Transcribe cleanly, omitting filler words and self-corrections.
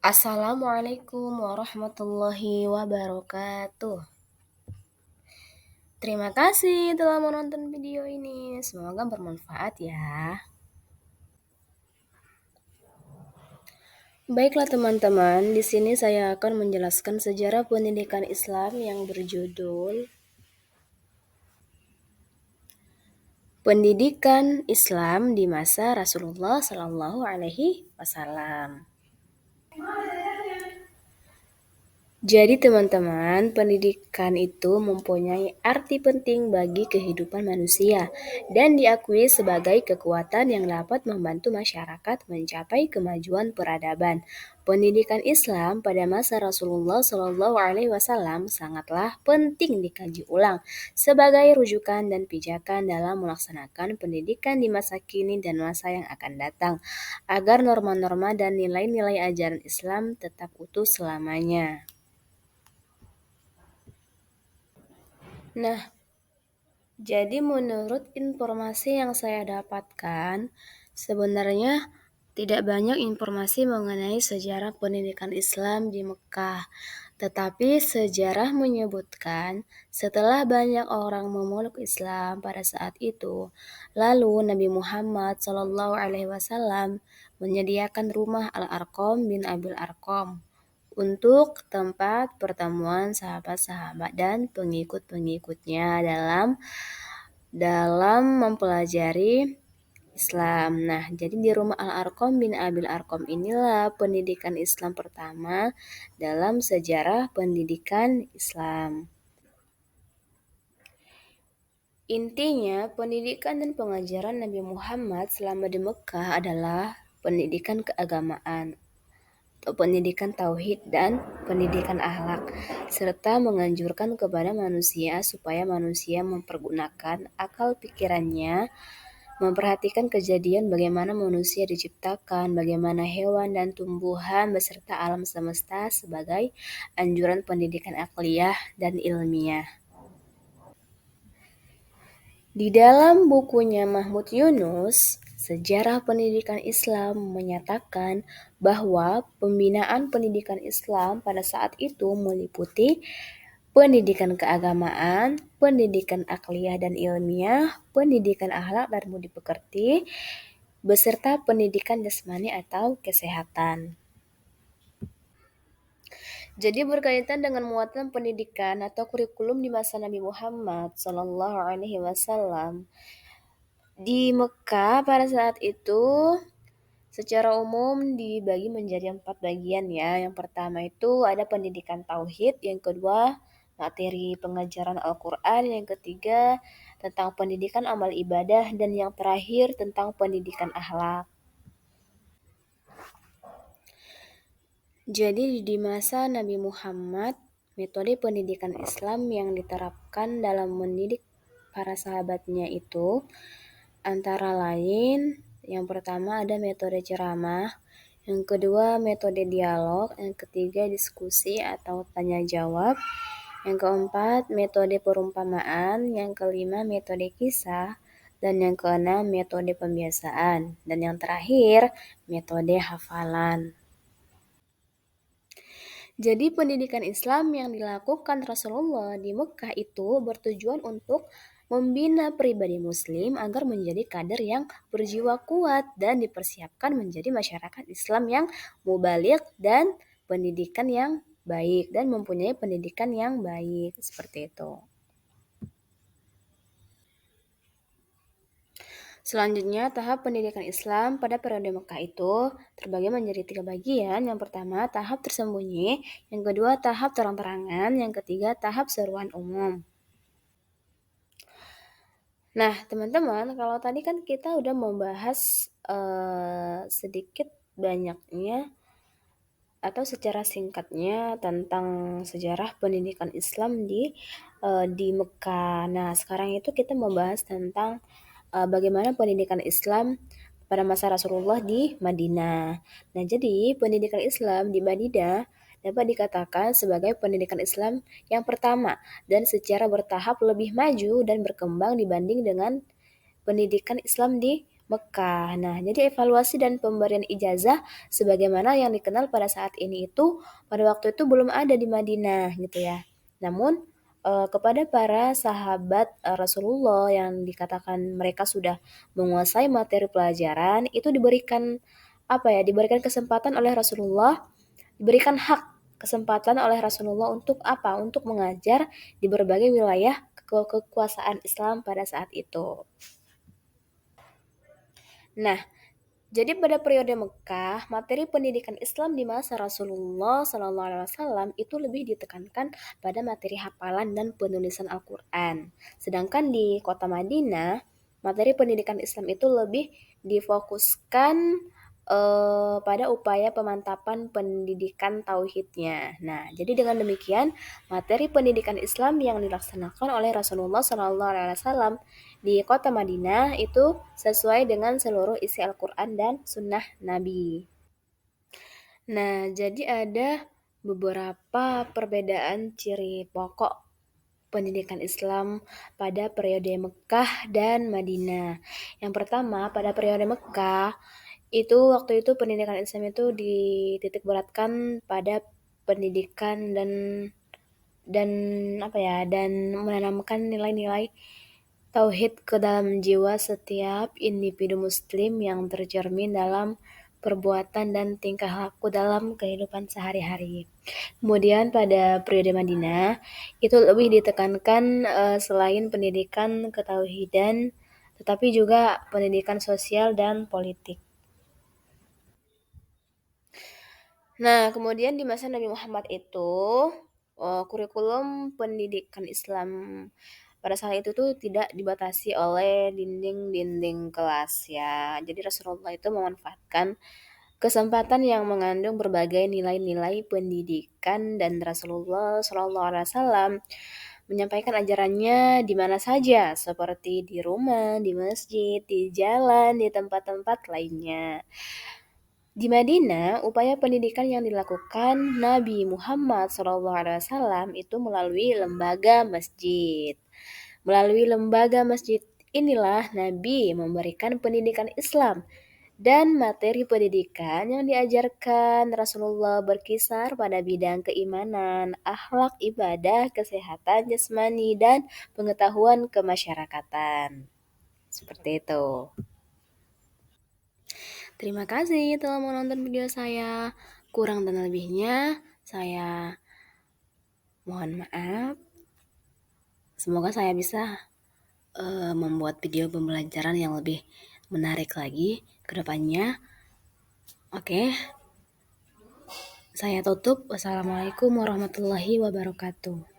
Assalamualaikum warahmatullahi wabarakatuh. Terima kasih telah menonton video ini. Semoga bermanfaat ya. Baiklah teman-teman, di sini saya akan menjelaskan sejarah pendidikan Islam yang berjudul Pendidikan Islam di masa Rasulullah Shallallahu Alaihi Wasallam. Jadi teman-teman, pendidikan itu mempunyai arti penting bagi kehidupan manusia dan diakui sebagai kekuatan yang dapat membantu masyarakat mencapai kemajuan peradaban. Pendidikan Islam pada masa Rasulullah Shallallahu Alaihi Wasallam sangatlah penting dikaji ulang sebagai rujukan dan pijakan dalam melaksanakan pendidikan di masa kini dan masa yang akan datang, agar norma-norma dan nilai-nilai ajaran Islam tetap utuh selamanya. Nah, jadi menurut informasi yang saya dapatkan, sebenarnya tidak banyak informasi mengenai sejarah pendidikan Islam di Mekah. Tetapi sejarah menyebutkan setelah banyak orang memeluk Islam pada saat itu, lalu Nabi Muhammad SAW menyediakan rumah Al-Arqam bin Abil Arqam untuk tempat pertemuan sahabat-sahabat dan pengikut-pengikutnya dalam mempelajari Islam. Nah, jadi di rumah Al-Arqam bin Abil Arqam inilah pendidikan Islam pertama dalam sejarah pendidikan Islam. Intinya, pendidikan dan pengajaran Nabi Muhammad selama di Mekah adalah pendidikan keagamaan, pendidikan tauhid dan pendidikan akhlak, serta menganjurkan kepada manusia supaya manusia mempergunakan akal pikirannya, memperhatikan kejadian bagaimana manusia diciptakan, bagaimana hewan dan tumbuhan beserta alam semesta sebagai anjuran pendidikan akliyah dan ilmiah. Di dalam bukunya Mahmud Yunus, Sejarah Pendidikan Islam menyatakan bahwa pembinaan pendidikan Islam pada saat itu meliputi pendidikan keagamaan, pendidikan akliyah dan ilmiah, pendidikan akhlak dan budi pekerti, beserta pendidikan jasmani atau kesehatan. Jadi berkaitan dengan muatan pendidikan atau kurikulum di masa Nabi Muhammad SAW. Di Mekah pada saat itu secara umum dibagi menjadi 4 bagian ya. Yang pertama itu ada pendidikan tauhid, yang kedua materi pengajaran Al-Quran, yang ketiga tentang pendidikan amal ibadah, dan yang terakhir tentang pendidikan akhlak. Jadi di masa Nabi Muhammad, metode pendidikan Islam yang diterapkan dalam mendidik para sahabatnya itu antara lain, yang pertama ada metode ceramah, yang kedua metode dialog, yang ketiga diskusi atau tanya jawab, yang keempat metode perumpamaan, yang kelima metode kisah, dan yang keenam metode pembiasaan, dan yang terakhir metode hafalan. Jadi pendidikan Islam yang dilakukan Rasulullah di Mekah itu bertujuan untuk membina pribadi muslim agar menjadi kader yang berjiwa kuat dan dipersiapkan menjadi masyarakat Islam yang mubaligh dan pendidikan yang baik dan mempunyai pendidikan yang baik, seperti itu. Selanjutnya, tahap pendidikan Islam pada periode Mekah itu terbagi menjadi 3 bagian. Yang pertama, tahap tersembunyi. Yang kedua, tahap terang-terangan. Yang ketiga, tahap seruan umum. Nah, teman-teman, kalau tadi kan kita udah membahas sedikit banyaknya atau secara singkatnya tentang sejarah pendidikan Islam di Mekah. Nah, sekarang itu kita membahas tentang bagaimana pendidikan Islam pada masa Rasulullah di Madinah. Nah, jadi pendidikan Islam di Madinah dapat dikatakan sebagai pendidikan Islam yang pertama dan secara bertahap lebih maju dan berkembang dibanding dengan pendidikan Islam di Mekah. Nah, jadi evaluasi dan pemberian ijazah sebagaimana yang dikenal pada saat ini itu pada waktu itu belum ada di Madinah gitu ya. Namun kepada para sahabat Rasulullah yang dikatakan mereka sudah menguasai materi pelajaran itu diberikan apa ya? Diberikan kesempatan oleh Rasulullah, diberikan hak kesempatan oleh Rasulullah untuk apa? Untuk mengajar di berbagai wilayah kekuasaan Islam pada saat itu. Nah, jadi pada periode Mekah, materi pendidikan Islam di masa Rasulullah SAW itu lebih ditekankan pada materi hafalan dan penulisan Al-Quran. Sedangkan di kota Madinah, materi pendidikan Islam itu lebih difokuskan pada upaya pemantapan pendidikan tauhidnya. Nah, jadi dengan demikian, materi pendidikan Islam yang dilaksanakan oleh Rasulullah SAW di kota Madinah itu sesuai dengan seluruh isi Al-Quran dan Sunnah Nabi. Nah, jadi ada beberapa perbedaan ciri pokok pendidikan Islam pada periode Mekah dan Madinah. Yang pertama, pada periode Mekah, itu waktu itu pendidikan Islam itu dititik beratkan pada pendidikan dan apa ya, dan menanamkan nilai-nilai tauhid ke dalam jiwa setiap individu muslim yang tercermin dalam perbuatan dan tingkah laku dalam kehidupan sehari-hari. Kemudian pada periode Madinah itu lebih ditekankan selain pendidikan ketauhidan tetapi juga pendidikan sosial dan politik. Nah, kemudian di masa Nabi Muhammad itu kurikulum pendidikan Islam pada saat itu tuh tidak dibatasi oleh dinding-dinding kelas ya. Jadi Rasulullah itu memanfaatkan kesempatan yang mengandung berbagai nilai-nilai pendidikan dan Rasulullah Shallallahu Alaihi Wasallam menyampaikan ajarannya di mana saja, seperti di rumah, di masjid, di jalan, di tempat-tempat lainnya. Di Madinah, upaya pendidikan yang dilakukan Nabi Muhammad SAW itu melalui lembaga masjid. Melalui lembaga masjid inilah Nabi memberikan pendidikan Islam dan materi pendidikan yang diajarkan Rasulullah berkisar pada bidang keimanan, akhlak ibadah, kesehatan jasmani, dan pengetahuan kemasyarakatan. Seperti itu. Terima kasih telah menonton video saya. Kurang dan lebihnya, saya mohon maaf. Semoga saya bisa membuat video pembelajaran yang lebih menarik lagi ke depannya. Oke, saya tutup. Wassalamualaikum warahmatullahi wabarakatuh.